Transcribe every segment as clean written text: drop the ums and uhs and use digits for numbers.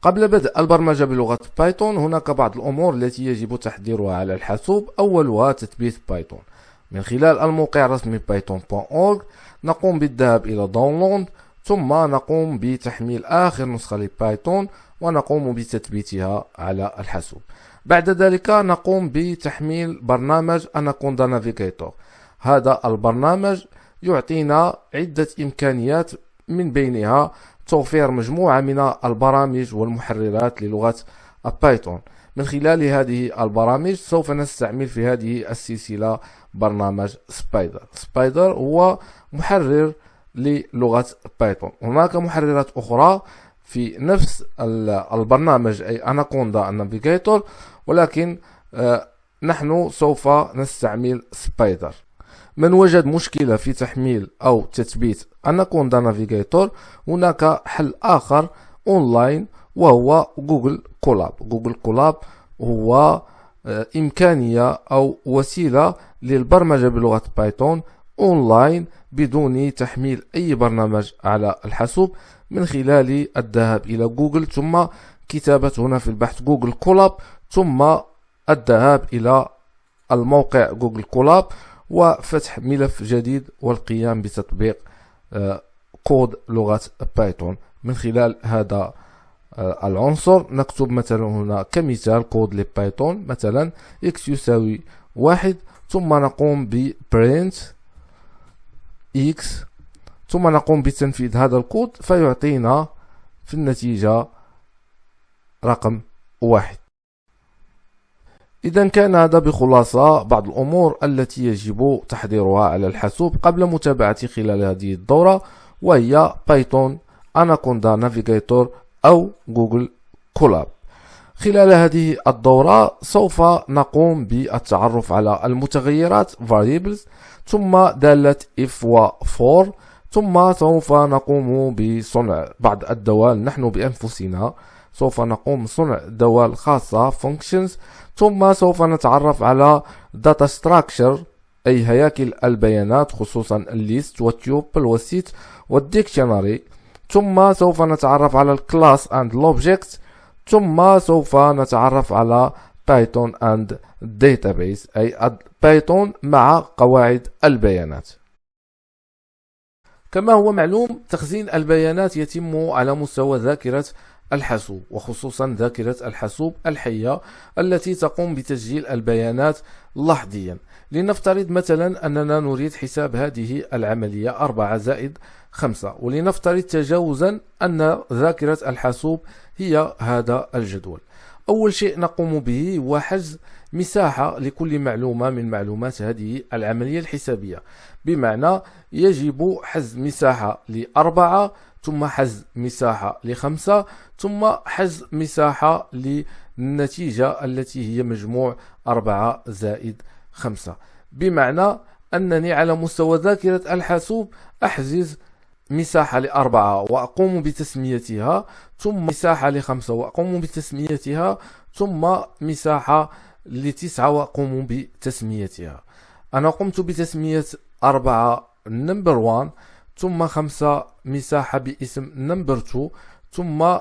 قبل بدء البرمجة بلغة بايثون هناك بعض الأمور التي يجب تحضيرها على الحاسوب. أولها تثبيت بايثون. من خلال الموقع الرسمي python.org نقوم بالذهاب إلى داونلود، ثم نقوم بتحميل آخر نسخة لبايثون ونقوم بتثبيتها على الحاسوب. بعد ذلك نقوم بتحميل برنامج أناكوندا نافيغاتور. هذا البرنامج يعطينا عدة إمكانيات، من بينها توفير مجموعة من البرامج والمحررات للغة بايثون. من خلال هذه البرامج سوف نستعمل في هذه السلسلة برنامج سبايدر. سبايدر هو محرر للغة بايثون. هناك محررات أخرى في نفس البرنامج أي أناكوندا نافيغاتور، ولكن نحن سوف نستعمل سبايدر. من وجد مشكلة في تحميل أو تثبيت أناكوندا نافيغاتور، هناك حل آخر أونلاين وهو جوجل كولاب. جوجل كولاب هو إمكانية أو وسيلة للبرمجة بلغة بايثون أونلاين بدون تحميل أي برنامج على الحاسوب، من خلال الذهاب إلى جوجل ثم كتابة هنا في البحث جوجل كولاب، ثم الذهاب إلى الموقع جوجل كولاب وفتح ملف جديد والقيام بتطبيق كود لغة بايثون. من خلال هذا العنصر نكتب مثلا هنا كمثال كود لبايثون، مثلا x يساوي 1، ثم نقوم بprint x، ثم نقوم بتنفيذ هذا الكود فيعطينا في النتيجة رقم 1. إذا كان هذا بخلاصة بعض الأمور التي يجب تحضيرها على الحاسوب قبل متابعة خلال هذه الدورة، وهي بايثون، أناكوندا نافيغاتور أو جوجل كولاب. خلال هذه الدورة سوف نقوم بالتعرف على المتغيرات variables، ثم دالة if و for، ثم سوف نقوم بصنع بعض الدوال نحن بأنفسنا. سوف نقوم بصنع دوال خاصة functions، ثم سوف نتعرف على data structure أي هياكل البيانات، خصوصا الليست والتيوبل والسيت والديكشنري، ثم سوف نتعرف على الكلاس and objects، ثم سوف نتعرف على بايثون and database أي بايثون مع قواعد البيانات. كما هو معلوم تخزين البيانات يتم على مستوى ذاكرة الحاسوب، وخصوصا ذاكرة الحاسوب الحية التي تقوم بتسجيل البيانات لحظيا. لنفترض مثلا أننا نريد حساب هذه العملية 4 زائد 5، ولنفترض تجاوزا أن ذاكرة الحاسوب هي هذا الجدول. أول شيء نقوم به هو حجز مساحة لكل معلومة من معلومات هذه العملية الحسابية، بمعنى يجب حجز مساحة ل4، ثم حجز مساحة ل5، ثم حجز مساحة للنتيجة التي هي مجموع 4 زائد 5، بمعنى أنني على مستوى ذاكرة الحاسوب أحجز مساحة ل4 وأقوم بتسميتها، ثم مساحة ل5 وأقوم بتسميتها، ثم مساحة ل9 وأقوم بتسميتها. أنا قمت بتسمية 4 number 1، ثم 5 مساحة باسم number 2، ثم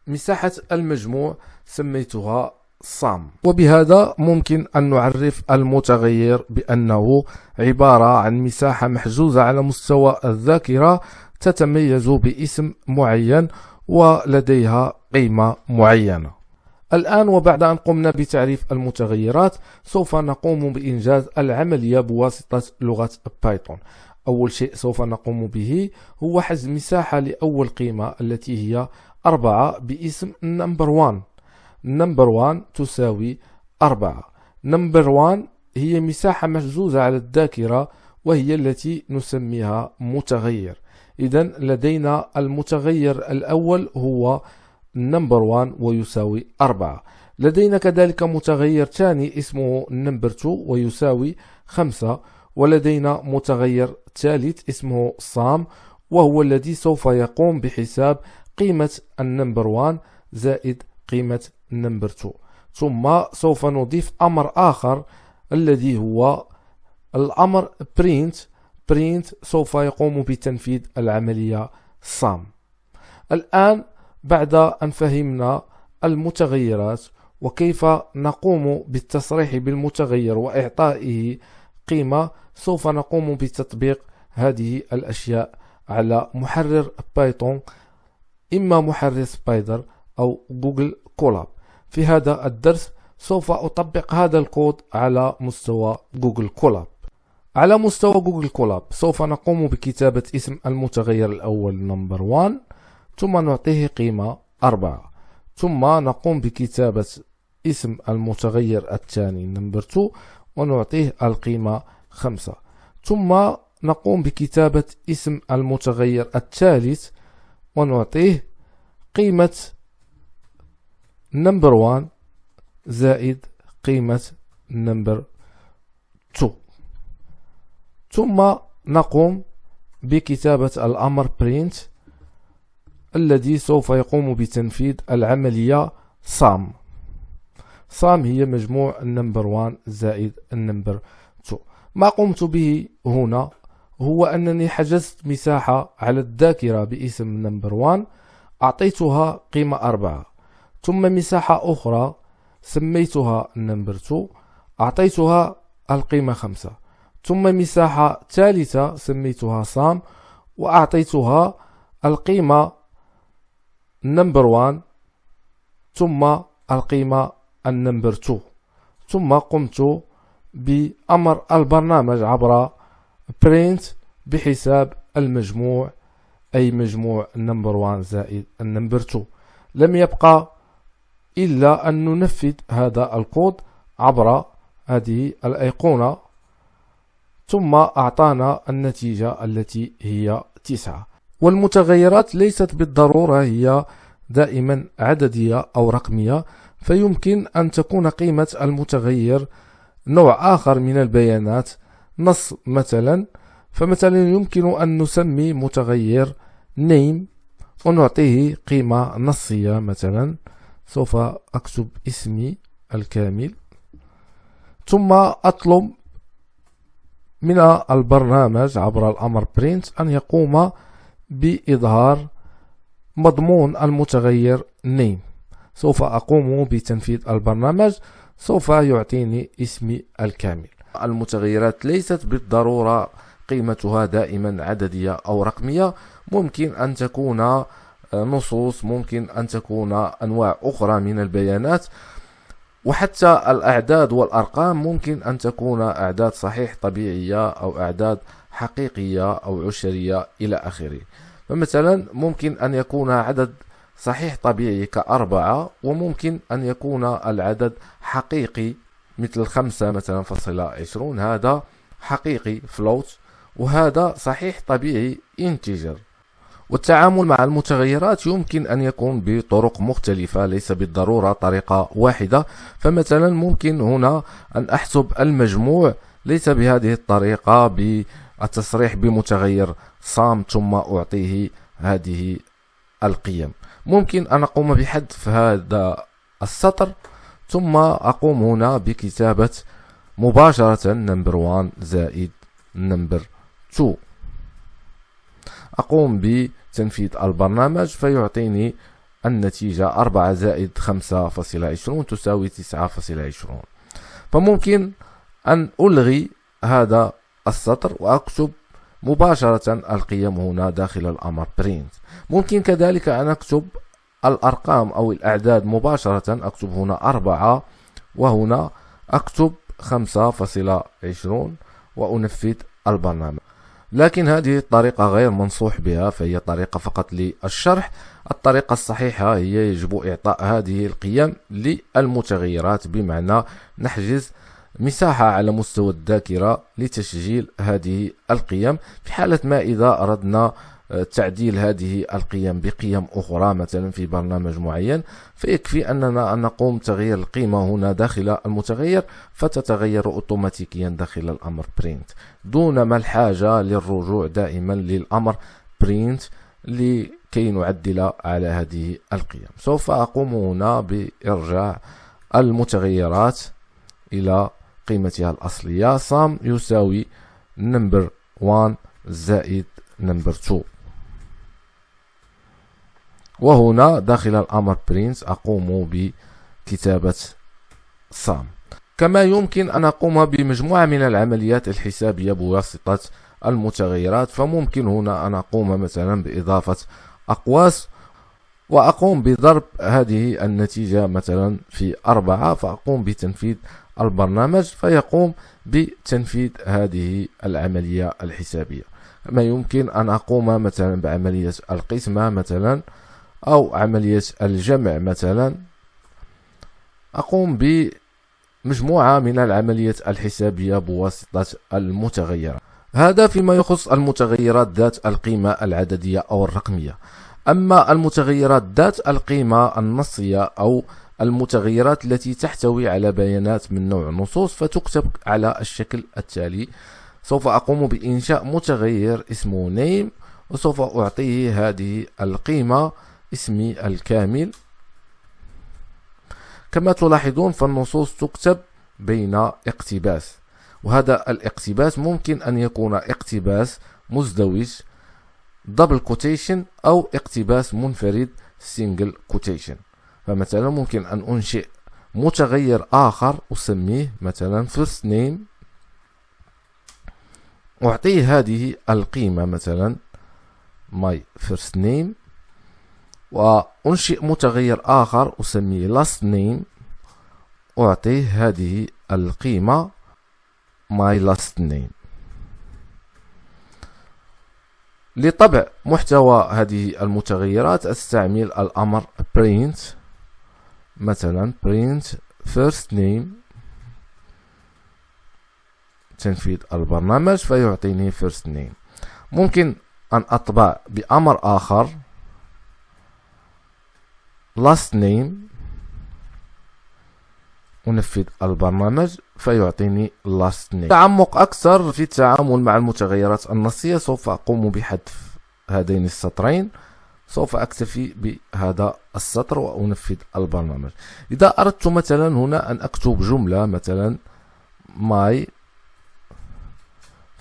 مساحة المجموع سميتها sum. وبهذا ممكن أن نعرف المتغير بأنه عبارة عن مساحة محجوزة على مستوى الذاكرة تتميز باسم معين ولديها قيمة معينة. الآن وبعد أن قمنا بتعريف المتغيرات سوف نقوم بإنجاز العملية بواسطة لغة بايثون. أول شيء سوف نقوم به هو حجز مساحة لأول قيمة التي هي 4 باسم number 1. number 1 تساوي 4. number 1 هي مساحة محجوزة على الذاكرة وهي التي نسميها متغير. إذا لدينا المتغير الأول هو number 1 ويساوي 4. لدينا كذلك متغير ثاني اسمه number 2 ويساوي 5. ولدينا متغير ثالث اسمه sum وهو الذي سوف يقوم بحساب قيمة النمبر 1 زائد قيمة النمبر 2. ثم سوف نضيف أمر آخر الذي هو الأمر print سوف يقوم بتنفيذ العملية sum. الآن بعد أن فهمنا المتغيرات وكيف نقوم بالتصريح بالمتغير وإعطائه قيمة، سوف نقوم بتطبيق هذه الأشياء على محرر بايثون، إما محرر سبايدر أو جوجل كولاب. في هذا الدرس سوف أطبق هذا الكود على مستوى جوجل كولاب. على مستوى جوجل كولاب سوف نقوم بكتابة اسم المتغير الأول نمبر 1، ثم نعطيه قيمة 4، ثم نقوم بكتابة اسم المتغير الثاني نمبر 2 ونعطيه القيمة 5، ثم نقوم بكتابة اسم المتغير الثالث ونعطيه قيمة نمبر 1 زائد قيمة نمبر 2، ثم نقوم بكتابة الأمر print الذي سوف يقوم بتنفيذ العملية sum. هي مجموع النمبر 1 زائد النمبر 2. ما قمت به هنا هو أنني حجزت مساحة على الذاكرة باسم نمبر 1 أعطيتها قيمة 4، ثم مساحة أخرى سميتها نمبر 2 أعطيتها القيمة 5، ثم مساحة ثالثة سميتها sum وأعطيتها القيمة نمبر 1 ثم القيمة النمبر 2، ثم قمت بأمر البرنامج عبر print بحساب المجموع، أي مجموع النمبر 1 زائد النمبر 2. لم يبقى إلا أن ننفذ هذا الكود عبر هذه الأيقونة، ثم أعطانا النتيجة التي هي 9. والمتغيرات ليست بالضرورة هي دائما عددية أو رقمية، فيمكن أن تكون قيمة المتغير نوع آخر من البيانات، نص مثلا. فمثلا يمكن أن نسمي متغير name ونعطيه قيمة نصية، مثلا سوف أكتب اسمي الكامل، ثم أطلب من البرنامج عبر الأمر print أن يقوم بإظهار مضمون المتغير name. سوف أقوم بتنفيذ البرنامج، سوف يعطيني اسمي الكامل. المتغيرات ليست بالضرورة قيمتها دائما عددية أو رقمية، ممكن أن تكون نصوص، ممكن أن تكون أنواع أخرى من البيانات، وحتى الأعداد والأرقام ممكن أن تكون أعداد صحيح طبيعية أو أعداد حقيقية أو عشرية إلى آخره. فمثلا ممكن أن يكون عدد صحيح طبيعي ك4، وممكن أن يكون العدد حقيقي مثل 5 مثلا .20، هذا حقيقي float، وهذا صحيح طبيعي integer. والتعامل مع المتغيرات يمكن أن يكون بطرق مختلفة، ليس بالضرورة طريقة واحدة. فمثلا ممكن هنا أن أحسب المجموع ليس بهذه الطريقة، بالتصريح بمتغير sum ثم أعطيه هذه القيم. ممكن أن أقوم بحذف هذا السطر، ثم أقوم هنا بكتابة مباشرة نمبر 1 زائد نمبر 2. أقوم بتنفيذ البرنامج فيعطيني النتيجة 4 زائد 5.20 تساوي 9.20. فممكن أن ألغي هذا السطر وأكتب مباشرة القيم هنا داخل الأمر print. ممكن كذلك أن أكتب الأرقام أو الأعداد مباشرة، أكتب هنا 4 وهنا أكتب 5.20 وأنفذ البرنامج. لكن هذه الطريقة غير منصوح بها، فهي طريقة فقط للشرح. الطريقة الصحيحة هي يجب إعطاء هذه القيم للمتغيرات، بمعنى نحجز مساحة على مستوى الذاكرة لتسجيل هذه القيم. في حالة ما إذا أردنا تعديل هذه القيم بقيم أخرى مثلا في برنامج معين، فيكفي أننا نقوم تغيير القيمة هنا داخل المتغير فتتغير أوتوماتيكيا داخل الأمر print، دون ما الحاجة للرجوع دائما للأمر print لكي نعدل على هذه القيم. سوف أقوم هنا بإرجاع المتغيرات إلى قيمتها الأصلية. sum يساوي number 1 زائد number 2. وهنا داخل الأمر print أقوم بكتابة sum. كما يمكن أن أقوم بمجموعة من العمليات الحسابية بواسطة المتغيرات، فممكن هنا أن أقوم مثلا بإضافة أقواس وأقوم بضرب هذه النتيجة مثلا في 4، فأقوم بتنفيذ البرنامج فيقوم بتنفيذ هذه العملية الحسابية. ما يمكن أن أقوم مثلا بعملية القسمة مثلا أو عملية الجمع مثلا، أقوم بمجموعة من العمليات الحسابية بواسطة المتغيرات. هذا فيما يخص المتغيرات ذات القيمة العددية أو الرقمية. أما المتغيرات ذات القيمة النصية أو المتغيرات التي تحتوي على بيانات من نوع نصوص فتكتب على الشكل التالي. سوف أقوم بإنشاء متغير اسمه name، وسوف أعطيه هذه القيمة اسمي الكامل. كما تلاحظون فالنصوص تكتب بين اقتباس، وهذا الاقتباس ممكن أن يكون اقتباس مزدوج double quotation أو اقتباس منفرد single quotation. فمثلا ممكن أن أنشئ متغير آخر أسميه مثلا first name، أعطيه هذه القيمة مثلا my first name، وأنشئ متغير آخر أسميه last name، أعطيه هذه القيمة my last name. لطبع محتوى هذه المتغيرات أستعمل الأمر print، مثلا print first name، تنفيذ البرنامج فيعطيني first name. ممكن أن أطبع بأمر آخر last name، أنفذ البرنامج فيعطيني last name. تعمق أكثر في التعامل مع المتغيرات النصية سوف أقوم بحذف هذين السطرين، سوف أكتفي بهذا السطر وأنفذ البرنامج. إذا أردت مثلا هنا أن أكتب جملة مثلا my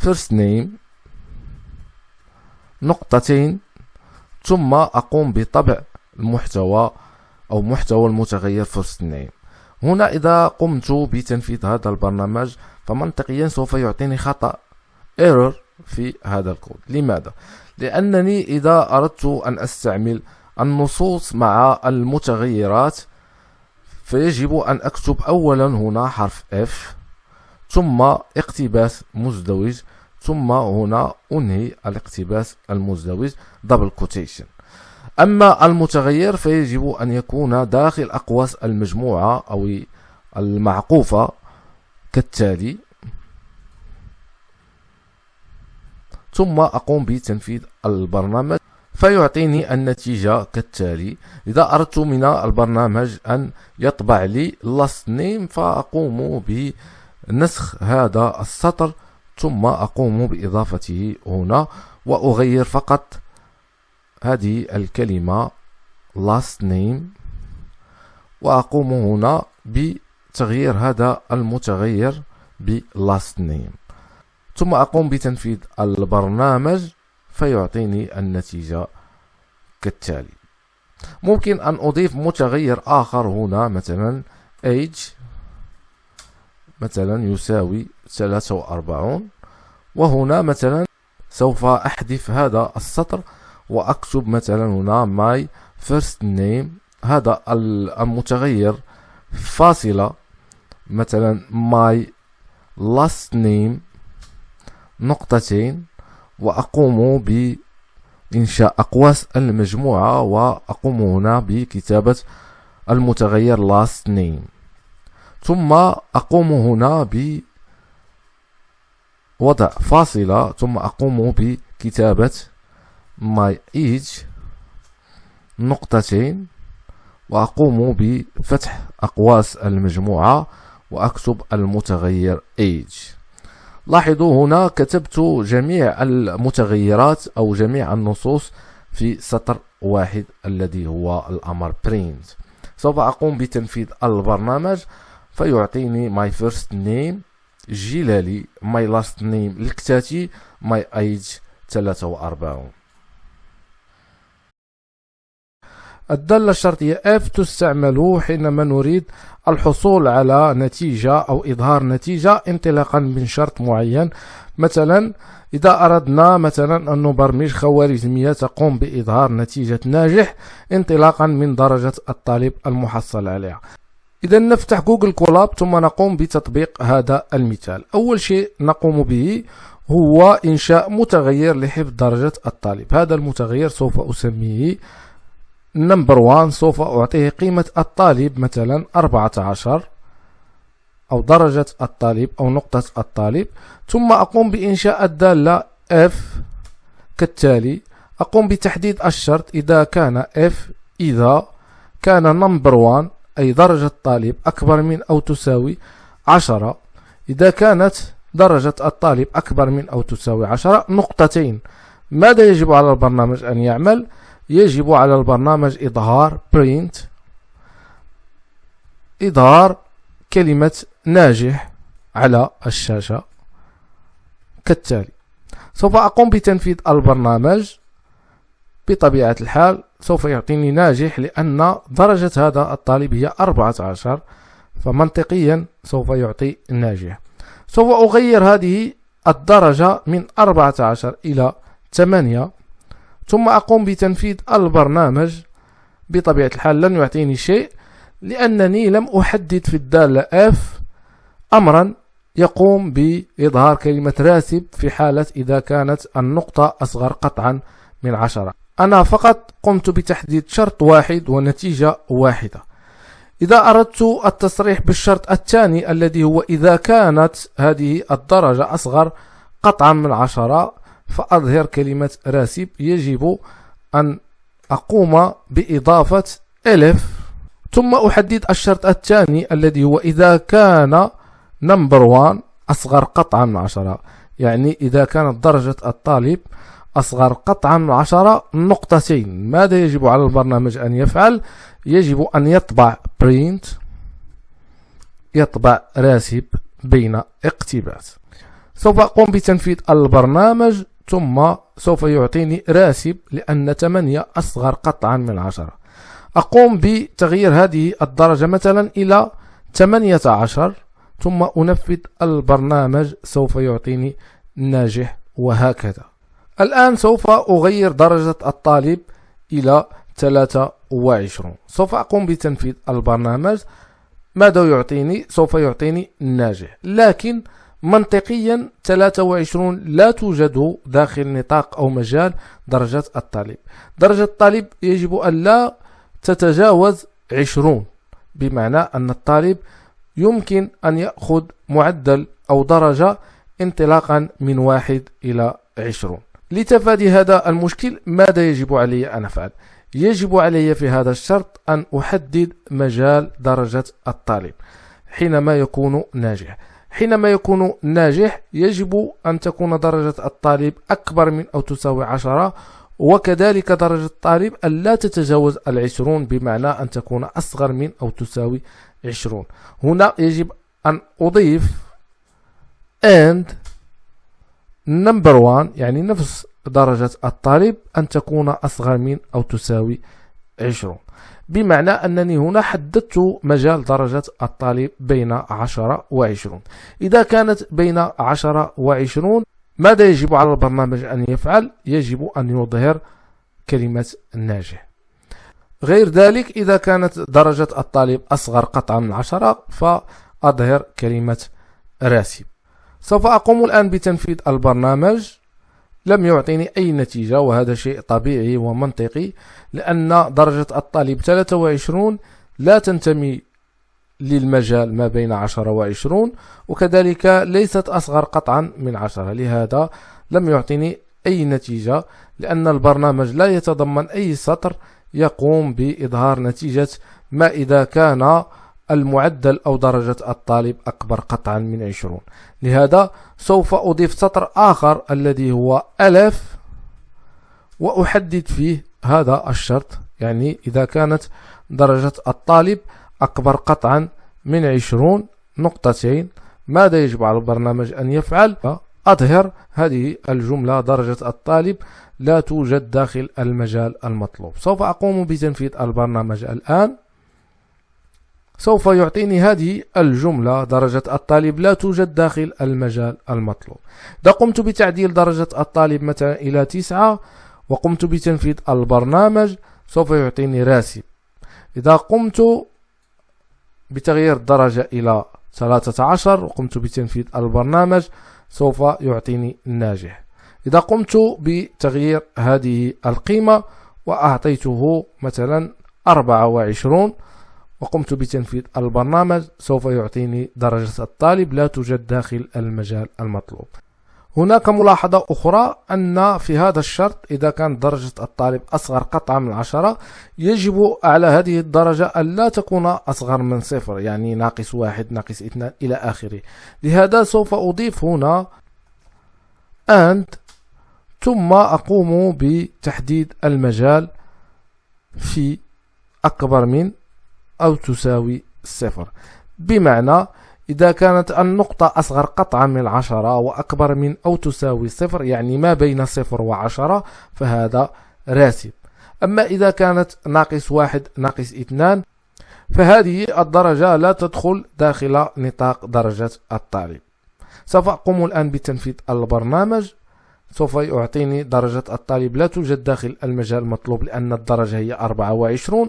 first name نقطتين، ثم أقوم بطبع المحتوى أو محتوى المتغير first name. هنا إذا قمت بتنفيذ هذا البرنامج فمنطقيا سوف يعطيني خطأ error في هذا الكود. لماذا؟ لأنني إذا أردت أن أستعمل النصوص مع المتغيرات فيجب أن أكتب أولا هنا حرف F، ثم اقتباس مزدوج، ثم هنا أنهي الاقتباس المزدوج double quotation. أما المتغير فيجب أن يكون داخل أقواس المجموعة أو المعقوفة كالتالي، ثم أقوم بتنفيذ البرنامج فيعطيني النتيجة كالتالي. إذا أردت من البرنامج أن يطبع لي last name فأقوم بنسخ هذا السطر، ثم أقوم بإضافته هنا وأغير فقط هذه الكلمة last name، وأقوم هنا بتغيير هذا المتغير ب last name، ثم أقوم بتنفيذ البرنامج فيعطيني النتيجة كالتالي. ممكن أن أضيف متغير آخر هنا مثلا age مثلا يساوي 43، وهنا مثلا سوف أحذف هذا السطر وأكتب مثلا هنا my first name، هذا المتغير فاصلة مثلا my last name نقطتين، وأقوم بإنشاء أقواس المجموعة وأقوم هنا بكتابة المتغير last name، ثم أقوم هنا بوضع فاصلة، ثم أقوم بكتابة my age نقطتين، وأقوم بفتح أقواس المجموعة وأكتب المتغير age. لاحظوا هنا كتبت جميع المتغيرات أو جميع النصوص في سطر واحد الذي هو الأمر print. سوف أقوم بتنفيذ البرنامج فيعطيني my first name جلالي، my last name الكتاتي، my age 43. الدالة الشرطية F تستعمل حينما نريد الحصول على نتيجة أو إظهار نتيجة انطلاقا من شرط معين. مثلا إذا أردنا مثلا أن نبرمج خوارزمية تقوم بإظهار نتيجة ناجح انطلاقا من درجة الطالب المحصل عليها. إذا نفتح جوجل كولاب ثم نقوم بتطبيق هذا المثال. أول شيء نقوم به هو إنشاء متغير لحفظ درجة الطالب. هذا المتغير سوف أسميه نمبر 1. سوف أعطيه قيمة الطالب مثلا 14 أو درجة الطالب أو نقطة الطالب. ثم أقوم بإنشاء الدالة F كالتالي. أقوم بتحديد الشرط إذا كان إذا كان نمبر 1 أي درجة الطالب أكبر من أو تساوي 10. إذا كانت درجة الطالب أكبر من أو تساوي 10 نقطتين. ماذا يجب على البرنامج أن يعمل؟ يجب على البرنامج إظهار print، إظهار كلمة ناجح على الشاشة كالتالي. سوف أقوم بتنفيذ البرنامج. بطبيعة الحال سوف يعطيني ناجح لأن درجة هذا الطالب هي 14، فمنطقيا سوف يعطي ناجح. سوف أغير هذه الدرجة من 14 إلى 8 ثم أقوم بتنفيذ البرنامج. بطبيعة الحال لن يعطيني شيء لأنني لم أحدد في الدالة F أمرا يقوم بإظهار كلمة راسب في حالة إذا كانت النقطة أصغر قطعا من 10. أنا فقط قمت بتحديد شرط واحد ونتيجة واحدة. إذا أردت التصريح بالشرط الثاني الذي هو إذا كانت هذه الدرجة أصغر قطعا من 10 فأظهر كلمة راسب. يجب أن أقوم بإضافة ألف ثم أحدد الشرط الثاني الذي هو إذا كان نمبر 1 أصغر قطعا من 10، يعني إذا كانت درجة الطالب أصغر قطعا من 10 نقطتين. ماذا يجب على البرنامج أن يفعل؟ يجب أن يطبع print، يطبع راسب بين اقتباس. سوف أقوم بتنفيذ البرنامج ثم سوف يعطيني راسب لأن 8 أصغر قطعا من 10. أقوم بتغيير هذه الدرجة مثلا إلى 18 ثم أنفذ البرنامج سوف يعطيني ناجح وهكذا. الآن سوف أغير درجة الطالب إلى 23. سوف أقوم بتنفيذ البرنامج. ماذا يعطيني؟ سوف يعطيني ناجح، لكن منطقيا 23 لا توجد داخل نطاق أو مجال درجة الطالب. درجة الطالب يجب أن لا تتجاوز 20، بمعنى أن الطالب يمكن أن يأخذ معدل أو درجة انطلاقا من 1 إلى 20. لتفادي هذا المشكل ماذا يجب علي أن أفعل؟ يجب علي في هذا الشرط أن أحدد مجال درجة الطالب حينما يكون ناجح. حينما يكون ناجح يجب أن تكون درجة الطالب أكبر من أو تساوي 10، وكذلك درجة الطالب أن لا تتجاوز 20، بمعنى أن تكون أصغر من أو تساوي 20. هنا يجب أن أضيف and number 1، يعني نفس درجة الطالب أن تكون أصغر من أو تساوي 20، بمعنى أنني هنا حددت مجال درجة الطالب بين 10 و20. إذا كانت بين 10 و20 ماذا يجب على البرنامج أن يفعل؟ يجب أن يظهر كلمة ناجح. غير ذلك إذا كانت درجة الطالب أصغر قطعا من 10 فأظهر كلمة راسب. سوف أقوم الآن بتنفيذ البرنامج. لم يعطيني أي نتيجة، وهذا شيء طبيعي ومنطقي لأن درجة الطالب 23 لا تنتمي للمجال ما بين 10 و20، وكذلك ليست أصغر قطعا من 10، لهذا لم يعطيني أي نتيجة لأن البرنامج لا يتضمن أي سطر يقوم بإظهار نتيجة ما إذا كان المعدل أو درجة الطالب أكبر قطعا من 20. لهذا سوف أضيف سطر آخر الذي هو ألف وأحدد فيه هذا الشرط، يعني إذا كانت درجة الطالب أكبر قطعا من 20 نقطتين. ماذا يجب على البرنامج أن يفعل؟ أظهر هذه الجملة درجة الطالب لا توجد داخل المجال المطلوب. سوف أقوم بتنفيذ البرنامج الآن. سوف يعطيني هذه الجملة درجة الطالب لا توجد داخل المجال المطلوب. إذا قمت بتعديل درجة الطالب مثلا إلى 9 وقمت بتنفيذ البرنامج سوف يعطيني راسب. إذا قمت بتغيير الدرجة إلى 13 وقمت بتنفيذ البرنامج سوف يعطيني ناجح. إذا قمت بتغيير هذه القيمة وأعطيته مثلا 24 وقمت بتنفيذ البرنامج سوف يعطيني درجة الطالب لا توجد داخل المجال المطلوب. هناك ملاحظة أخرى أن في هذا الشرط إذا كانت درجة الطالب أصغر قطعة من 10 يجب على هذه الدرجة أن لا تكون أصغر من 0، يعني ناقص 1 ناقص 2 إلى آخره. لهذا سوف أضيف هنا AND ثم أقوم بتحديد المجال في أكبر من أو تساوي 0، بمعنى إذا كانت النقطة أصغر قطعا من 10 وأكبر من أو تساوي 0، يعني ما بين 0 و10، فهذا راسب. أما إذا كانت ناقص 1 ناقص 2 فهذه الدرجة لا تدخل داخل نطاق درجة الطالب. سوف أقوم الآن بتنفيذ البرنامج. سوف يعطيني درجة الطالب لا توجد داخل المجال المطلوب لأن الدرجة هي 24.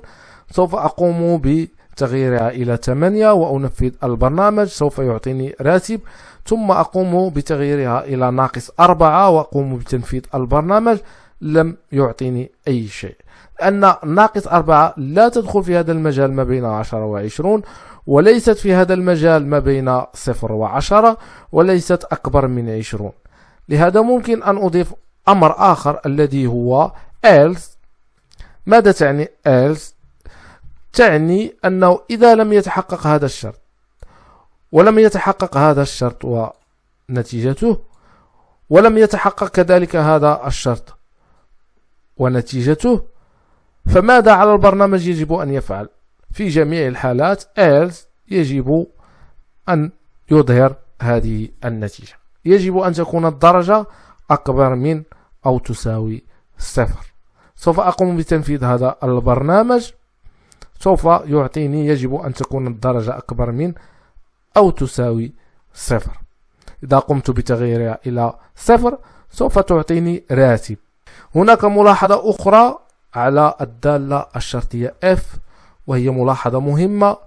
سوف أقوم بتغييرها إلى 8 وأنفذ البرنامج سوف يعطيني راتب، ثم أقوم بتغييرها إلى ناقص 4 وأقوم بتنفيذ البرنامج لم يعطيني أي شيء، لأن ناقص 4 لا تدخل في هذا المجال ما بين 10 و20، وليست في هذا المجال ما بين 0 و10، وليست أكبر من 20. لهذا ممكن أن أضيف أمر آخر الذي هو else. ماذا تعني else؟ تعني أنه إذا لم يتحقق هذا الشرط ولم يتحقق هذا الشرط ونتيجته، ولم يتحقق كذلك هذا الشرط ونتيجته، فماذا على البرنامج يجب أن يفعل؟ في جميع الحالات else يجب أن يظهر هذه النتيجة. يجب أن تكون الدرجة أكبر من أو تساوي 0. سوف أقوم بتنفيذ هذا البرنامج. سوف يعطيني يجب أن تكون الدرجة أكبر من أو تساوي 0. إذا قمت بتغييرها إلى 0 سوف تعطيني راتب. هناك ملاحظة أخرى على الدالة الشرطية F، وهي ملاحظة مهمة،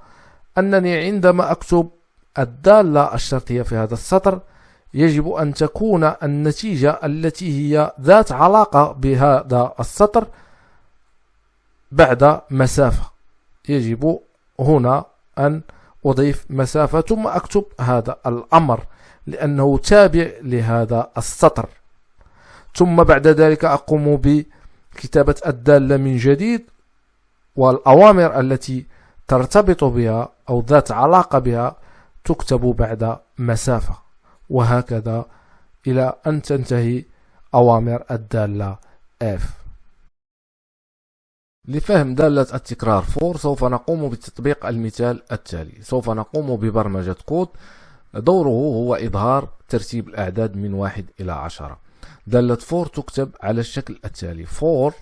أنني عندما أكتب الدالة الشرطية في هذا السطر يجب أن تكون النتيجة التي هي ذات علاقة بهذا السطر بعد مسافة. يجب هنا أن أضيف مسافة ثم أكتب هذا الأمر لأنه تابع لهذا السطر، ثم بعد ذلك أقوم بكتابة الدالة من جديد، والأوامر التي ترتبط بها أو ذات علاقة بها تكتب بعد مسافة، وهكذا إلى أن تنتهي أوامر الدالة F. لفهم دالة التكرار for سوف نقوم بتطبيق المثال التالي. سوف نقوم ببرمجة كود دوره هو إظهار ترتيب الأعداد من 1 إلى 10. دالة for تكتب على الشكل التالي. for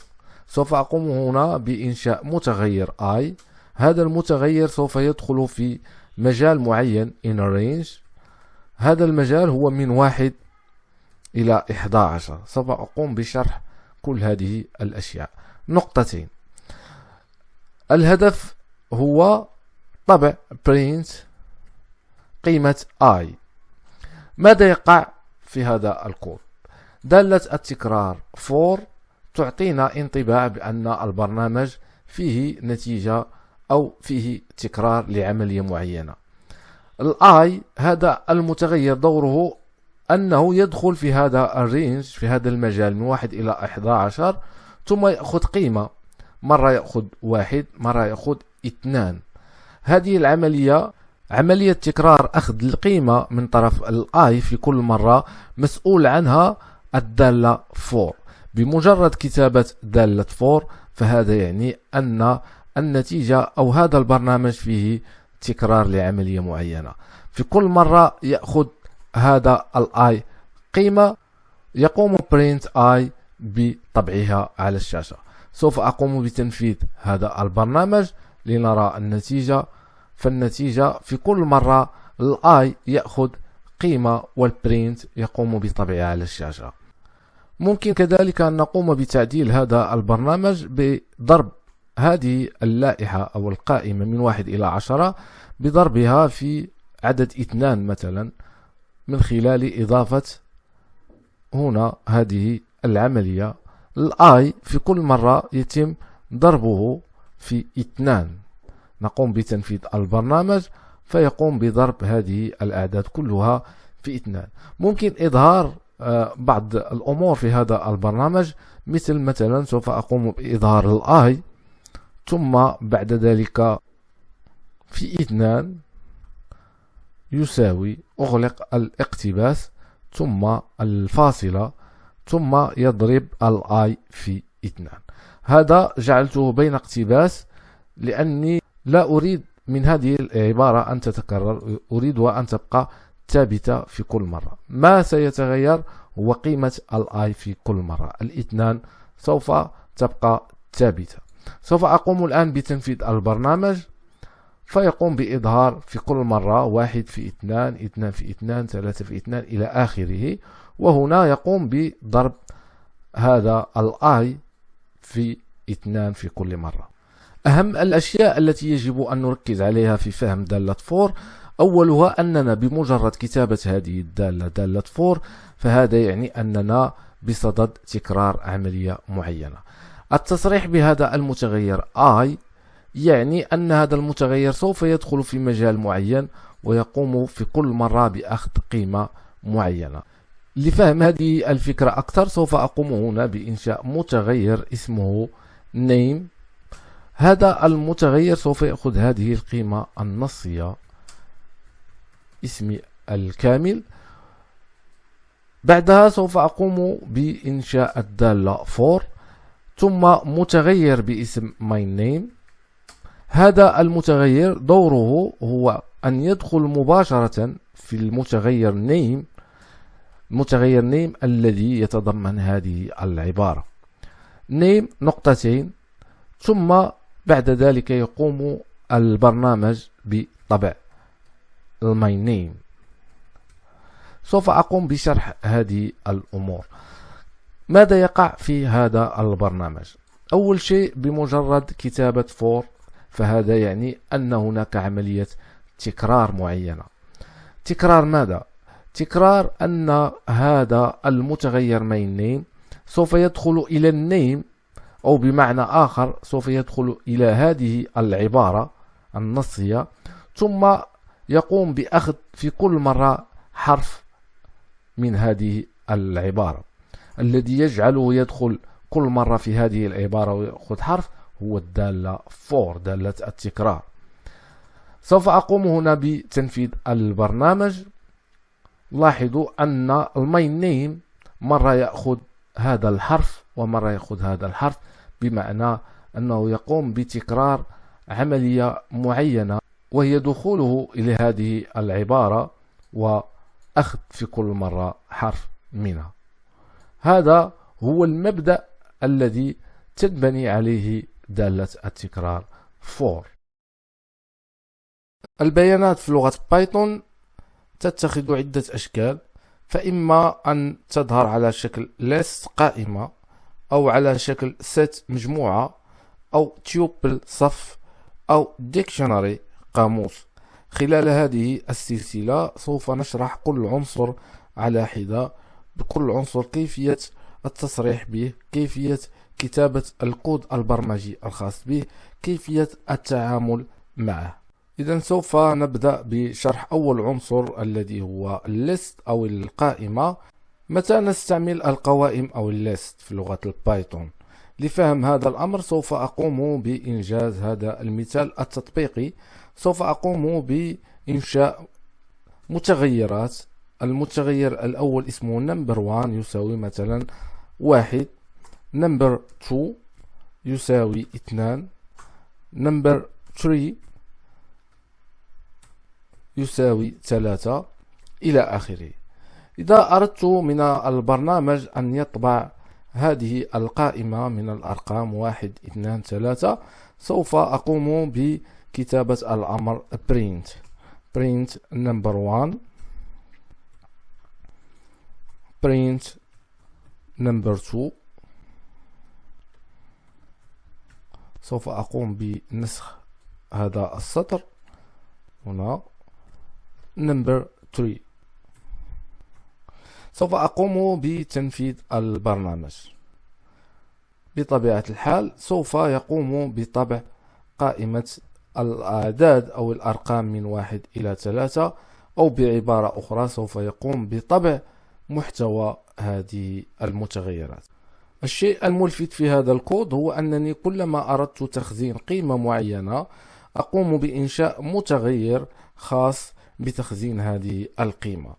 سوف أقوم هنا بإنشاء متغير I. هذا المتغير سوف يدخل في مجال معين in range. هذا المجال هو من 1 إلى 11. سوف أقوم بشرح كل هذه الأشياء. نقطتين: الهدف هو طبع print قيمة I. ماذا يقع في هذا الكود؟ دالة التكرار for تعطينا انطباع بأن البرنامج فيه نتيجة أو فيه تكرار لعملية معينة. الآي هذا المتغير دوره أنه يدخل في هذا الرينج، في هذا المجال من 1 إلى 11، ثم يأخذ قيمة، مرة يأخذ 1 مرة يأخذ 2. هذه العملية عملية تكرار أخذ القيمة من طرف الآي في كل مرة مسؤول عنها الدالة for. بمجرد كتابة دالة for فهذا يعني أن النتيجة أو هذا البرنامج فيه تكرار لعملية معينة. في كل مرة يأخذ هذا الآي قيمة يقوم print I بطبعها على الشاشة. سوف أقوم بتنفيذ هذا البرنامج لنرى النتيجة. فالنتيجة في كل مرة الآي يأخذ قيمة والبرينت يقوم بطبعها على الشاشة. ممكن كذلك أن نقوم بتعديل هذا البرنامج بضرب هذه اللائحة أو القائمة من 1 إلى 10 بضربها في عدد 2 مثلا، من خلال إضافة هنا هذه العملية. الآي في كل مرة يتم ضربه في 2. نقوم بتنفيذ البرنامج فيقوم بضرب هذه الأعداد كلها في 2. ممكن إظهار بعض الأمور في هذا البرنامج، مثلا سوف أقوم بإظهار الآي ثم بعد ذلك في 2 يساوي أغلق الاقتباس ثم الفاصلة ثم يضرب الآي في 2. هذا جعلته بين اقتباس لأني لا أريد من هذه العبارة أن تتكرر، أريدها أن تبقى ثابتة في كل مرة. ما سيتغير هو قيمة الآي في كل مرة. الاثنان سوف تبقى ثابتة. سوف أقوم الآن بتنفيذ البرنامج فيقوم بإظهار في كل مرة 1 في 2، 2 في 2، 3 في 2 إلى آخره. وهنا يقوم بضرب هذا الآي في 2 في كل مرة. أهم الأشياء التي يجب أن نركز عليها في فهم دالة فور، أولها أننا بمجرد كتابة هذه الدالة دالة فور فهذا يعني أننا بصدد تكرار عملية معينة. التصريح بهذا المتغير I يعني أن هذا المتغير سوف يدخل في مجال معين ويقوم في كل مرة بأخذ قيمة معينة. لفهم هذه الفكرة أكثر سوف أقوم هنا بإنشاء متغير اسمه name. هذا المتغير سوف يأخذ هذه القيمة النصية اسمي الكامل. بعدها سوف أقوم بإنشاء الدالة for ثم متغير باسم my name. هذا المتغير دوره هو أن يدخل مباشرة في المتغير name، متغير name الذي يتضمن هذه العبارة name نقطتين، ثم بعد ذلك يقوم البرنامج بطبع my name. سوف أقوم بشرح هذه الأمور. ماذا يقع في هذا البرنامج؟ أول شيء بمجرد كتابة for فهذا يعني أن هناك عملية تكرار معينة. تكرار ماذا؟ تكرار أن هذا المتغير my name سوف يدخل إلى النيم، أو بمعنى آخر سوف يدخل إلى هذه العبارة النصية ثم يقوم بأخذ في كل مرة حرف من هذه العبارة. الذي يجعله يدخل كل مرة في هذه العبارة ويأخذ حرف هو الدالة for، دالة التكرار. سوف أقوم هنا بتنفيذ البرنامج. لاحظوا أن my name مرة يأخذ هذا الحرف ومرة يأخذ هذا الحرف، بمعنى أنه يقوم بتكرار عملية معينة وهي دخوله إلى هذه العبارة وأخذ في كل مرة حرف منها. هذا هو المبدأ الذي تنبني عليه دالة التكرار for. البيانات في لغة بايثون تتخذ عدة أشكال، فإما أن تظهر على شكل list قائمة، أو على شكل set مجموعة، أو tuple صف، أو dictionary قاموس. خلال هذه السلسلة سوف نشرح كل عنصر على حدة، بكل عنصر كيفية التصريح به، كيفية كتابة الكود البرمجي الخاص به، كيفية التعامل معه. إذن سوف نبدأ بشرح أول عنصر الذي هو الليست أو القائمة. متى نستعمل القوائم أو الليست في لغة البايثون؟ لفهم هذا الأمر سوف أقوم بإنجاز هذا المثال التطبيقي. سوف أقوم بإنشاء متغيرات. المتغير الأول اسمه number 1 يساوي مثلا 1، number 2 يساوي 2، number 3 يساوي 3 إلى آخره. إذا أردت من البرنامج أن يطبع هذه القائمة من الأرقام 1 2 3، سوف أقوم بكتابة الأمر print number 1 print number 2. سوف أقوم بنسخ هذا السطر هنا number 3. سوف أقوم بتنفيذ البرنامج. بطبيعة الحال سوف يقوم بطبع قائمة الأعداد أو الأرقام من 1 إلى 3، أو بعبارة أخرى سوف يقوم بطبع محتوى هذه المتغيرات. الشيء الملفت في هذا الكود هو أنني كلما أردت تخزين قيمة معينة أقوم بإنشاء متغير خاص بتخزين هذه القيمة.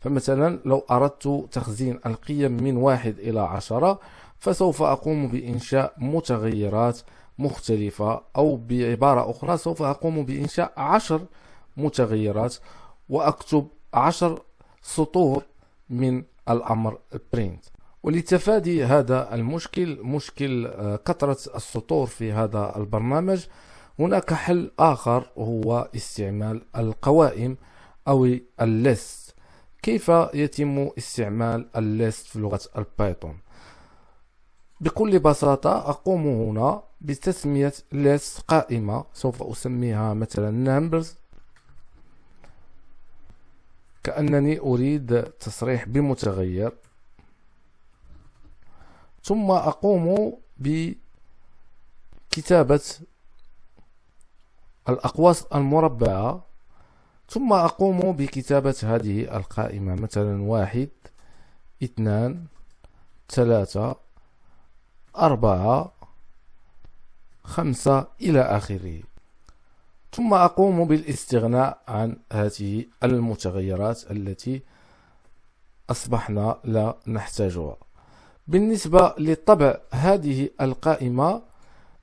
فمثلا لو أردت تخزين القيم من 1 إلى 10، فسوف أقوم بإنشاء متغيرات مختلفة، أو بعبارة أخرى سوف أقوم بإنشاء 10 متغيرات وأكتب 10 سطور من الأمر print. ولتفادي هذا المشكل، مشكل كثرة السطور في هذا البرنامج، هناك حل آخر هو استعمال القوائم أو الليست. كيف يتم استعمال الليست في لغة البايثون؟ بكل بساطة أقوم هنا بتسمية list قائمة، سوف أسميها مثلا numbers، كأنني أريد تصريح بمتغير، ثم أقوم بكتابة الأقواس المربعة، ثم أقوم بكتابة هذه القائمة مثلا 1 2 3 4 5 إلى آخره، ثم أقوم بالاستغناء عن هذه المتغيرات التي أصبحنا لا نحتاجها. بالنسبة لطبع هذه القائمة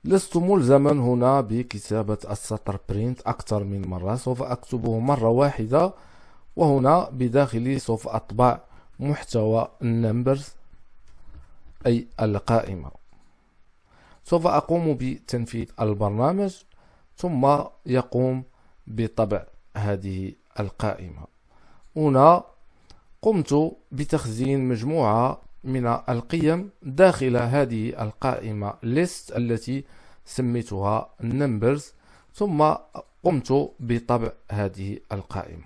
لست ملزما هنا بكتابة السطر print أكثر من مرة، سوف أكتبه مرة واحدة، وهنا بداخلي سوف أطبع محتوى numbers أي القائمة. سوف أقوم بتنفيذ البرنامج ثم يقوم بطبع هذه القائمة. هنا قمت بتخزين مجموعة من القيم داخل هذه القائمة list التي سميتها numbers، ثم قمت بطبع هذه القائمة.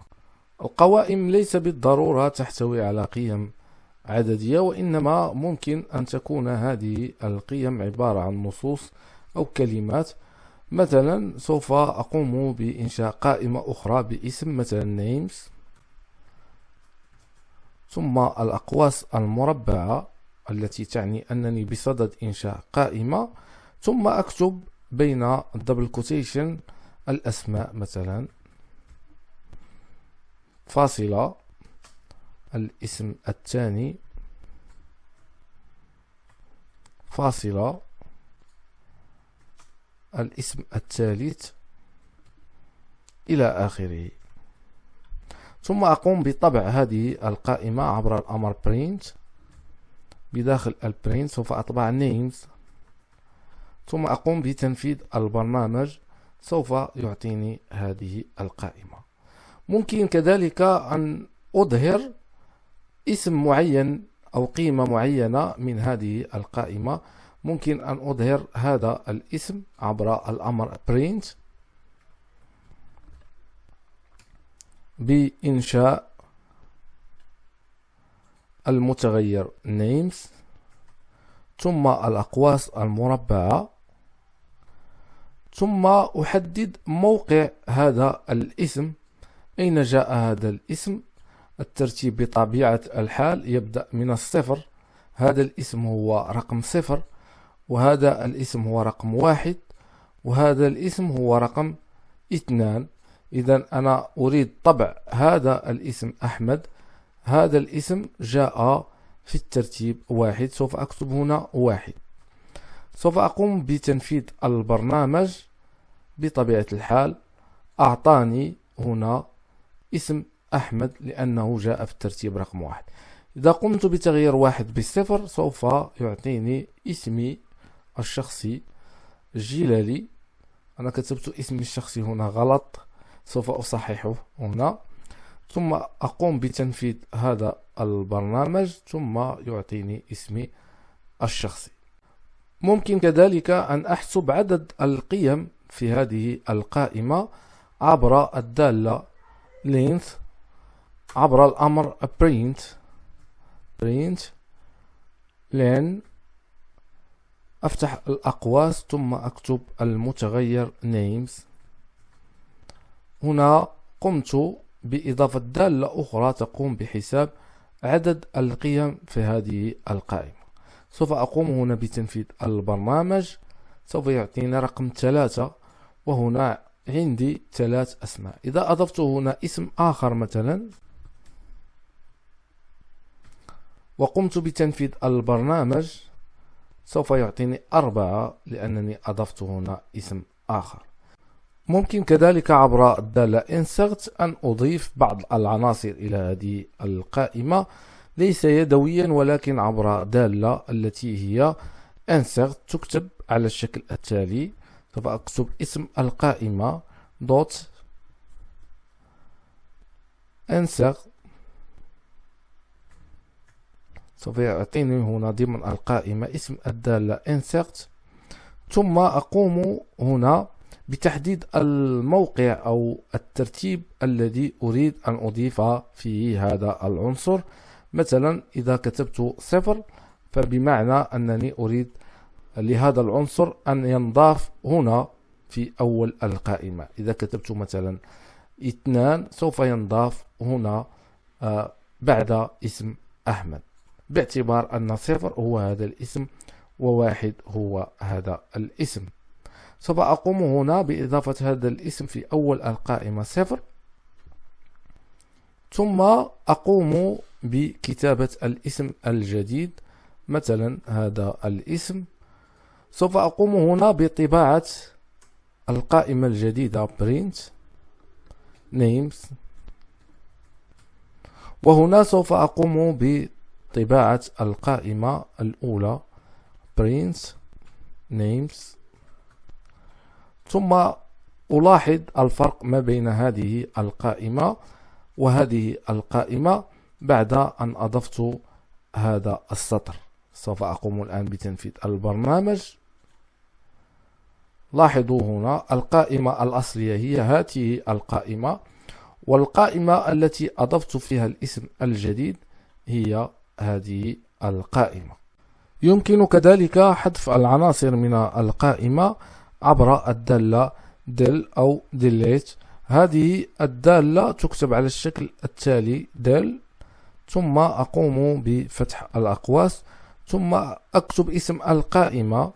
القوائم ليس بالضرورة تحتوي على قيم عددية، وإنما ممكن أن تكون هذه القيم عبارة عن نصوص أو كلمات. مثلا سوف أقوم بإنشاء قائمة أخرى باسم مثلا names، ثم الأقواس المربعة التي تعني أنني بصدد إنشاء قائمة، ثم أكتب بين double quotation الأسماء مثلا فاصلة الاسم الثاني فاصلة الاسم الثالث إلى آخره، ثم أقوم بطبع هذه القائمة عبر الأمر print. بداخل البرينت سوف أطبع names، ثم أقوم بتنفيذ البرنامج، سوف يعطيني هذه القائمة. ممكن كذلك أن أظهر اسم معين أو قيمة معينة من هذه القائمة. ممكن أن أظهر هذا الاسم عبر الأمر print بإنشاء المتغير names، ثم الأقواس المربعة، ثم أحدد موقع هذا الاسم، أين جاء هذا الاسم. الترتيب بطبيعة الحال يبدأ من الصفر، هذا الاسم هو رقم 0، وهذا الاسم هو رقم 1، وهذا الاسم هو رقم 2. إذا أنا أريد طبع هذا الاسم أحمد، هذا الاسم جاء في الترتيب 1، سوف أكتب هنا 1. سوف أقوم بتنفيذ البرنامج. بطبيعة الحال أعطاني هنا اسم أحمد لأنه جاء في الترتيب رقم 1. إذا قمت بتغيير 1 بصفر سوف يعطيني اسمي الشخصي الجلالي. أنا كتبت اسمي الشخصي هنا غلط، سوف أصححه هنا، ثم أقوم بتنفيذ هذا البرنامج ثم يعطيني اسمي الشخصي. ممكن كذلك أن أحسب عدد القيم في هذه القائمة عبر الدالة length، عبر الأمر print len، أفتح الأقواس ثم أكتب المتغير names. هنا قمت بإضافة دالة أخرى تقوم بحساب عدد القيم في هذه القائمة. سوف أقوم هنا بتنفيذ البرنامج، سوف يعطيني رقم 3، وهنا عندي 3 أسماء. إذا أضفت هنا اسم آخر مثلا وقمت بتنفيذ البرنامج سوف يعطيني 4 لأنني أضفت هنا اسم آخر. ممكن كذلك عبر الدالة insert أن أضيف بعض العناصر إلى هذه القائمة، ليس يدويا ولكن عبر دالة التي هي insert تكتب على الشكل التالي. سوف أكتب اسم القائمة دوت insert، سوف يعطيني هنا ضمن القائمة اسم الدالة insert، ثم أقوم هنا بتحديد الموقع أو الترتيب الذي أريد أن أضيف فيه هذا العنصر. مثلا إذا كتبت 0 فبمعنى أنني أريد لهذا العنصر أن ينضاف هنا في أول القائمة. إذا كتبت مثلا 2 سوف ينضاف هنا بعد اسم أحمد، باعتبار أن 0 هو هذا الاسم و1 هو هذا الاسم. سوف أقوم هنا بإضافة هذا الاسم في أول القائمة 0، ثم أقوم بكتابة الاسم الجديد، مثلا هذا الاسم. سوف أقوم هنا بطباعة القائمة الجديدة print names، وهنا سوف أقوم بطباعة القائمة الأولى print names، ثم ألاحظ الفرق ما بين هذه القائمة وهذه القائمة بعد أن أضفت هذا السطر. سوف أقوم الآن بتنفيذ البرنامج. لاحظوا هنا القائمة الأصلية هي هذه القائمة، والقائمة التي أضفت فيها الاسم الجديد هي هذه القائمة. يمكن كذلك حذف العناصر من القائمة عبر الدالة del أو delete. هذه الدالة تكتب على الشكل التالي del، ثم أقوم بفتح الأقواس، ثم أكتب اسم القائمة،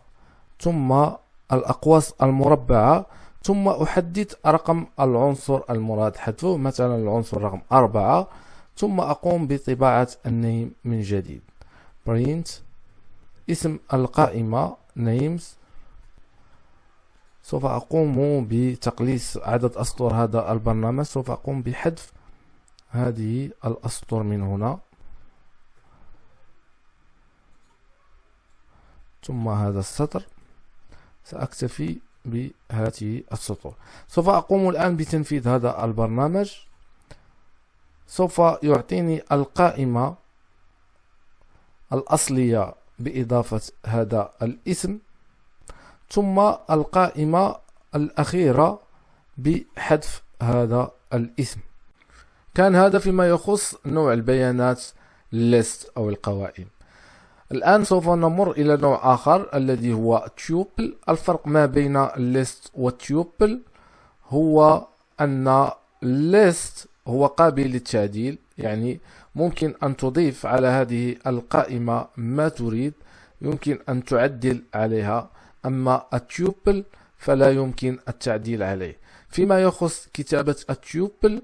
ثم الأقواس المربعة، ثم أحدد رقم العنصر المراد حذفه، مثلا العنصر رقم 4، ثم أقوم بطباعة النيم من جديد print اسم القائمة names. سوف أقوم بتقليص عدد أسطر هذا البرنامج، سوف أقوم بحذف هذه الأسطر من هنا، ثم هذا السطر. سأكتفي بهذه السطور. سوف أقوم الآن بتنفيذ هذا البرنامج. سوف يعطيني القائمة الأصلية بإضافة هذا الاسم، ثم القائمة الأخيرة بحذف هذا الاسم. كان هذا فيما يخص نوع البيانات list أو القوائم. الآن سوف نمر إلى نوع آخر الذي هو tuple. الفرق ما بين list و tuple هو أن list هو قابل للتعديل، يعني ممكن أن تضيف على هذه القائمة ما تريد، يمكن أن تعدل عليها، أما التيوبل فلا يمكن التعديل عليه. فيما يخص كتابة التيوبل،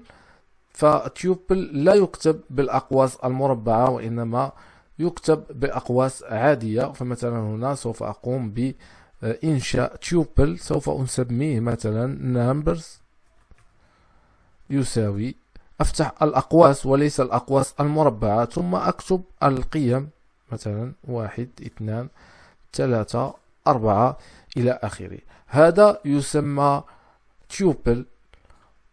فالتيوبل لا يكتب بالأقواس المربعة وإنما يكتب بأقواس عادية. فمثلا هنا سوف أقوم بإنشاء تيوبل، سوف أسميه مثلا numbers يساوي أفتح الأقواس وليس الأقواس المربعة، ثم أكتب القيم، مثلا 1 2 3 4 إلى آخره. هذا يسمى tuple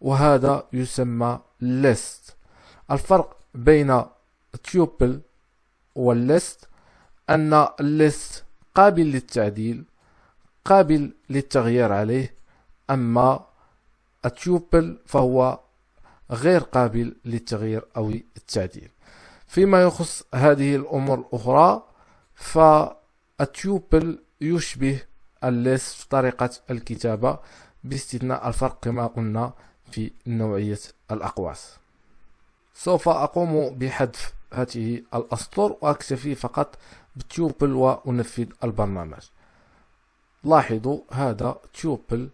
وهذا يسمى list. الفرق بين tuple والlist أن list قابل للتعديل، قابل للتغيير عليه، أما التيوبل فهو غير قابل للتغيير أو التعديل. فيما يخص هذه الأمور الأخرى، فالتيوبل يشبه الليست في طريقة الكتابة، باستثناء الفرق كما قلنا في نوعية الأقواس. سوف أقوم بحذف هذه الأسطر وأكتفي فقط بالتيوبل وأنفذ البرنامج. لاحظوا هذا تيوبل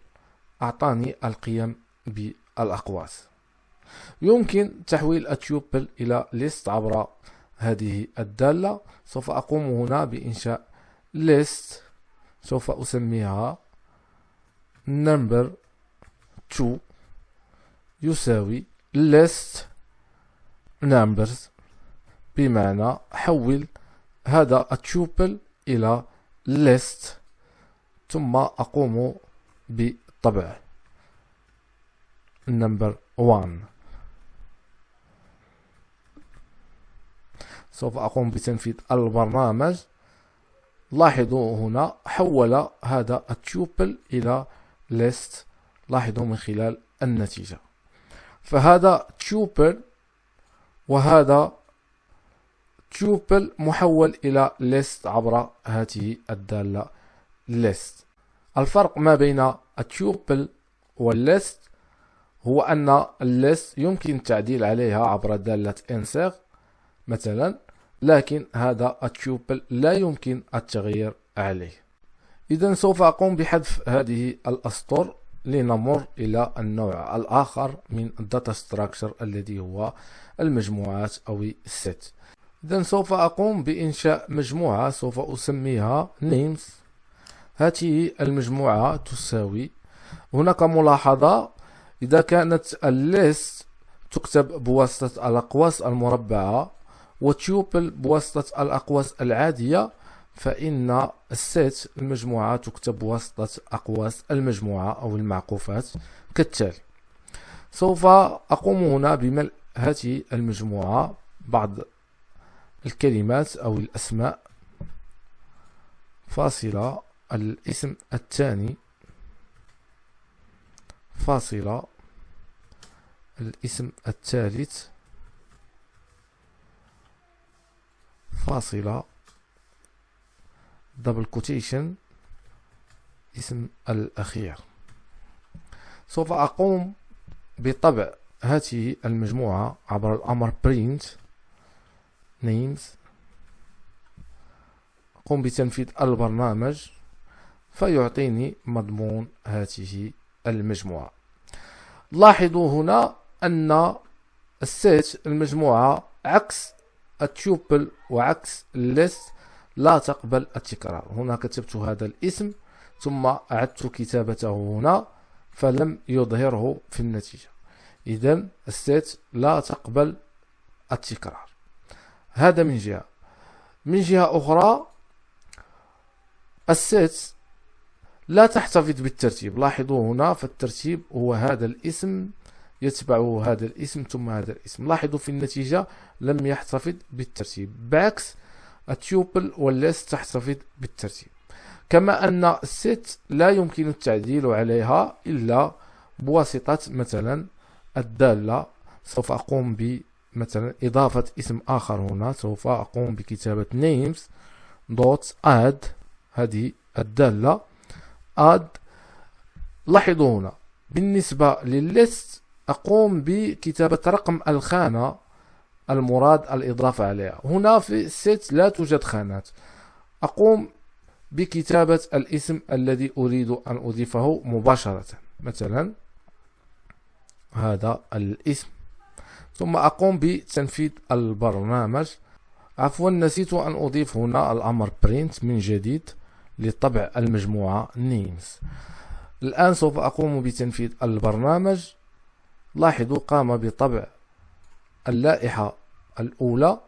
أعطاني القيم بالأقواس. يمكن تحويل التيوبل إلى list عبر هذه الدالة. سوف أقوم هنا بإنشاء list، سوف أسميها number 2 يساوي list numbers، بمعنى حول هذا التيوبل إلى list، ثم أقوم بطبع number 1. سوف أقوم بتنفيذ البرنامج. لاحظوا هنا حول هذا التيوبل إلى list، لاحظوا من خلال النتيجة. فهذا تيوبل وهذا تيوبل محول إلى list عبر هذه الدالة list. الفرق ما بين التيوبل والlist هو أن الليست يمكن التعديل عليها عبر دالة insert مثلا، لكن هذا التيوبل لا يمكن التغيير عليه. إذا سوف أقوم بحذف هذه الأسطر لنمر إلى النوع الآخر من الداتا ستراكشر الذي هو المجموعات أو الست. إذا سوف أقوم بإنشاء مجموعة سوف أسميها names. هذه المجموعة تساوي، هناك ملاحظة، إذا كانت الليست تكتب بواسطة الأقواس المربعة وتيوبل بواسطة الأقواس العادية، فإن الست المجموعة تكتب بواسطة أقواس المجموعة أو المعقوفات كالتالي. سوف أقوم هنا بملء هذه المجموعة بعض الكلمات أو الأسماء، فاصلة الاسم الثاني، فاصلة الاسم الثالث، فاصلة دبل كوتيشن اسم الأخير. سوف أقوم بطبع هذه المجموعة عبر الأمر print names. أقوم بتنفيذ البرنامج فيعطيني مضمون هذه المجموعة. لاحظوا هنا أن الست المجموعة عكس التيوبل وعكس الليست لا تقبل التكرار. هنا كتبت هذا الاسم ثم أعدت كتابته هنا فلم يظهره في النتيجة. إذن الست لا تقبل التكرار. هذا من جهة. من جهة أخرى الست لا تحتفظ بالترتيب. لاحظوا هنا فالترتيب هو هذا الاسم يتبعه هذا الاسم ثم هذا الاسم. لاحظوا في النتيجة لم يحتفظ بالترتيب، بعكس التيوبل والليست تحتفظ بالترتيب. كما أن الست لا يمكن التعديل عليها إلا بواسطة مثلا الدالة. سوف أقوم بمثلا إضافة اسم آخر هنا، سوف أقوم بكتابة names دوت add هذه الدالة add. لاحظوا هنا بالنسبة للليست أقوم بكتابة رقم الخانة المراد الإضافة عليها. هنا في الست لا توجد خانات، أقوم بكتابة الاسم الذي أريد أن أضيفه مباشرة، مثلا هذا الاسم، ثم أقوم بتنفيذ البرنامج. عفوا نسيت أن أضيف هنا الأمر print من جديد لطبع المجموعة names. الآن سوف أقوم بتنفيذ البرنامج. لاحظوا قام بطبع اللائحة الأولى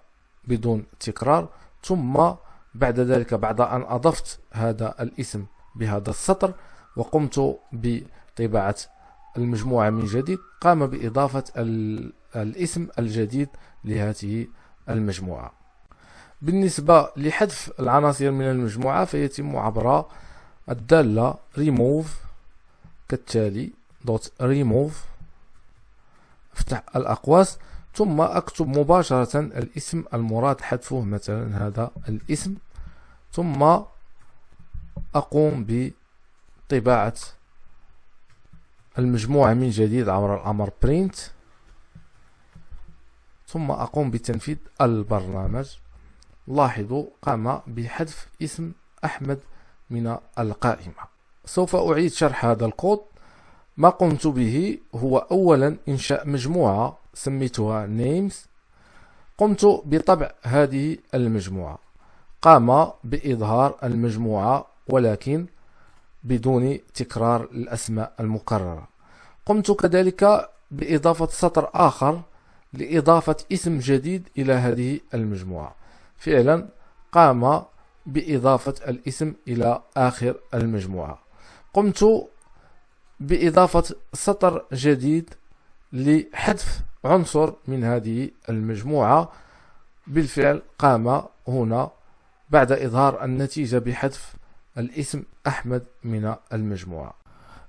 بدون تكرار، ثم بعد ذلك بعد أن أضفت هذا الاسم بهذا السطر وقمت بطباعة المجموعة من جديد، قام بإضافة الاسم الجديد لهذه المجموعة. بالنسبة لحذف العناصر من المجموعة فيتم عبر الدالة remove كالتالي .remove، افتح الأقواس ثم أكتب مباشرة الاسم المراد حذفه، مثلا هذا الاسم، ثم أقوم بطباعة المجموعة من جديد عبر الأمر print، ثم أقوم بتنفيذ البرنامج. لاحظوا قام بحذف اسم أحمد من القائمة. سوف أعيد شرح هذا الكود. ما قمت به هو أولا إنشاء مجموعة سميتها names، قمت بطبع هذه المجموعة، قام بإظهار المجموعة ولكن بدون تكرار الأسماء المكررة. قمت كذلك بإضافة سطر آخر لإضافة اسم جديد إلى هذه المجموعة، فعلا قام بإضافة الاسم إلى آخر المجموعة. قمت بإضافة سطر جديد لحذف عنصر من هذه المجموعة، بالفعل قام هنا بعد إظهار النتيجة بحذف الاسم أحمد من المجموعة.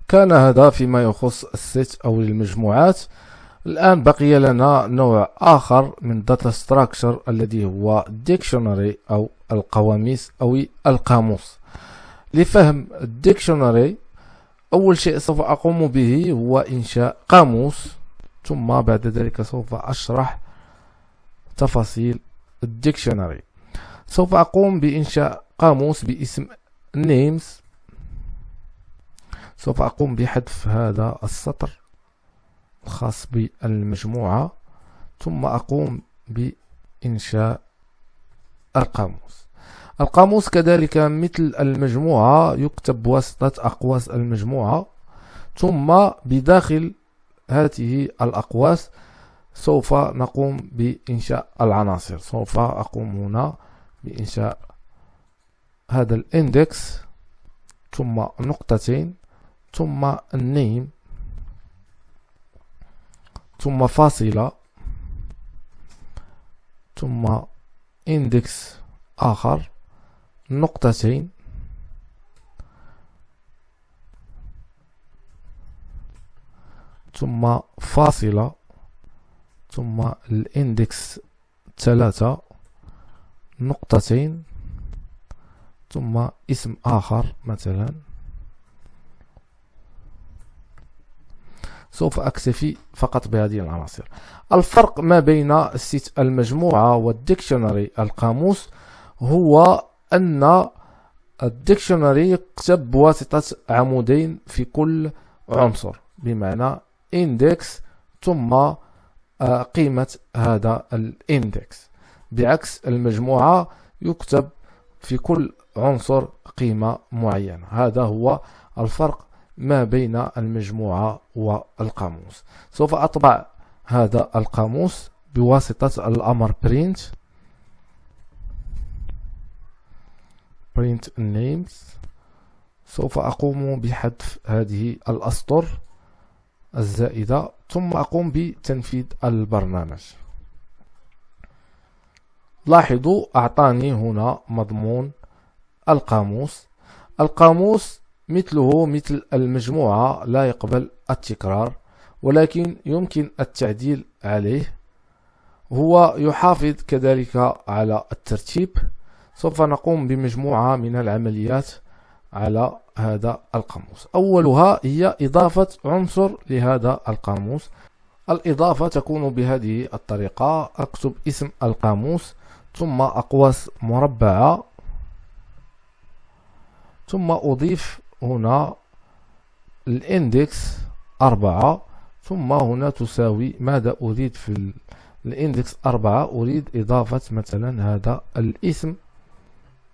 كان هذا فيما يخص الست أو المجموعات. الآن بقي لنا نوع آخر من data structure الذي هو dictionary أو القواميس أو القاموس. لفهم dictionary أول شيء سوف أقوم به هو إنشاء قاموس، ثم بعد ذلك سوف أشرح تفاصيل dictionary. سوف أقوم بإنشاء قاموس باسم names، سوف أقوم بحذف هذا السطر الخاص بالمجموعة، ثم أقوم بإنشاء القاموس. القاموس كذلك مثل المجموعة يكتب بواسطة أقواس المجموعة، ثم بداخل هذه الأقواس سوف نقوم بإنشاء العناصر. سوف أقوم هنا بإنشاء هذا الاندكس، ثم نقطتين، ثم النيم، ثم فاصلة، ثم اندكس آخر، نقطتين، ثم فاصلة، ثم الاندكس 3، نقطتين، ثم اسم آخر مثلا. سوف أكتفي فقط بهذه العناصر. الفرق ما بين الست المجموعة والديكشنري القاموس هو أن الديكشنري يكتب بواسطة عمودين في كل عنصر، بمعنى index ثم قيمة هذا الاندكس، بعكس المجموعة يكتب في كل عنصر قيمة معينة. هذا هو الفرق ما بين المجموعة والقاموس. سوف أطبع هذا القاموس بواسطة الأمر print names. سوف أقوم بحذف هذه الأسطر الزائدة، ثم أقوم بتنفيذ البرنامج. لاحظوا أعطاني هنا مضمون القاموس. القاموس مثله مثل المجموعة لا يقبل التكرار، ولكن يمكن التعديل عليه. هو يحافظ كذلك على الترتيب. سوف نقوم بمجموعة من العمليات على هذا القاموس. أولها هي إضافة عنصر لهذا القاموس. الإضافة تكون بهذه الطريقة: أكتب اسم القاموس ثم أقواس مربعة، ثم أضيف هنا الاندكس 4، ثم هنا تساوي ماذا أريد في الاندكس 4؟ أريد إضافة مثلا هذا الاسم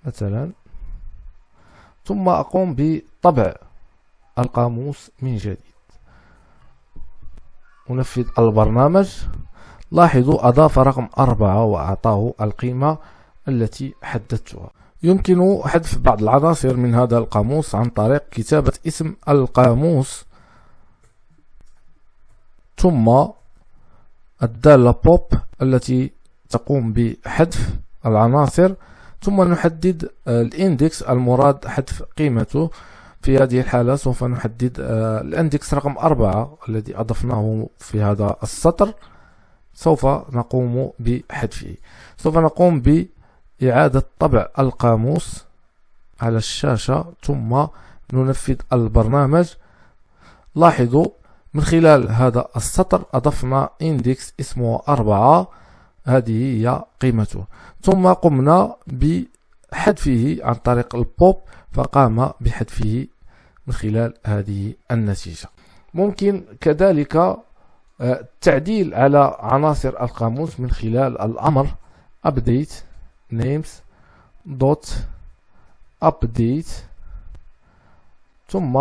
مثلا، ثم أقوم بطبع القاموس من جديد. أنفذ البرنامج. لاحظوا أضاف رقم 4 وأعطاه القيمة التي حددتها. يمكن حذف بعض العناصر من هذا القاموس عن طريق كتابة اسم القاموس ثم الدالة pop التي تقوم بحذف العناصر، ثم نحدد الاندكس المراد حذف قيمته. في هذه الحالة سوف نحدد الاندكس رقم 4 الذي أضفناه في هذا السطر، سوف نقوم بحذفه. سوف نقوم بإعادة طبع القاموس على الشاشة ثم ننفذ البرنامج. لاحظوا من خلال هذا السطر أضفنا اندكس اسمه 4، هذه هي قيمته، ثم قمنا بحذفه عن طريق البوب فقام بحذفه من خلال هذه النتيجة. ممكن كذلك التعديل على عناصر القاموس من خلال الأمر update names dot update، ثم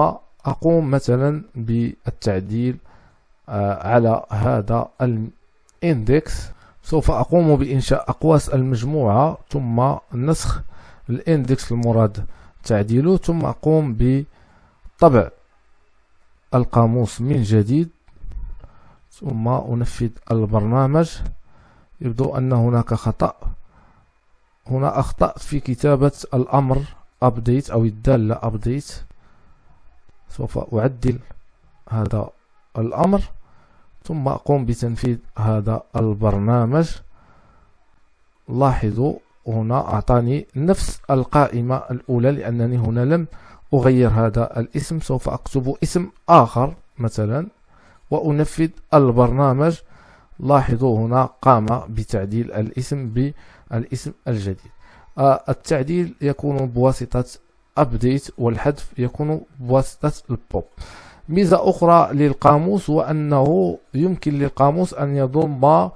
أقوم مثلا بالتعديل على هذا الاندكس. سوف أقوم بإنشاء أقواس المجموعة ثم نسخ الاندكس المراد تعديله، ثم أقوم بطبع القاموس من جديد ثم أنفذ البرنامج. يبدو أن هناك خطأ، هنا أخطأت في كتابة الأمر update أو الدالة update. سوف أعدل هذا الأمر ثم أقوم بتنفيذ هذا البرنامج. لاحظوا هنا أعطاني نفس القائمة الأولى لأنني هنا لم أغير هذا الاسم. سوف أكتب اسم آخر مثلا وأنفذ البرنامج. لاحظوا هنا قام بتعديل الاسم بالاسم الجديد. التعديل يكون بواسطة update والحذف يكون بواسطة البوب. ميزة أخرى للقاموس وأنه يمكن للقاموس أن يضم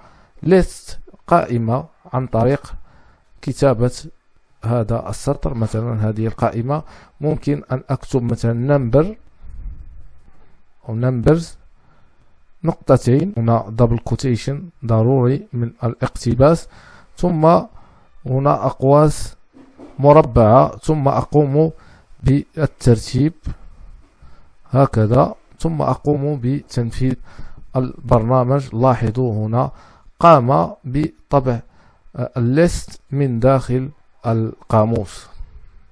list قائمة عن طريق كتابة هذا السطر. مثلا هذه القائمة ممكن أن أكتب مثلا number أو numbers نقطتين، هنا double quotation ضروري من الاقتباس، ثم هنا أقواس مربعة، ثم أقوم بالترتيب هكذا، ثم أقوم بتنفيذ البرنامج. لاحظوا هنا قام بطبع الليست من داخل القاموس.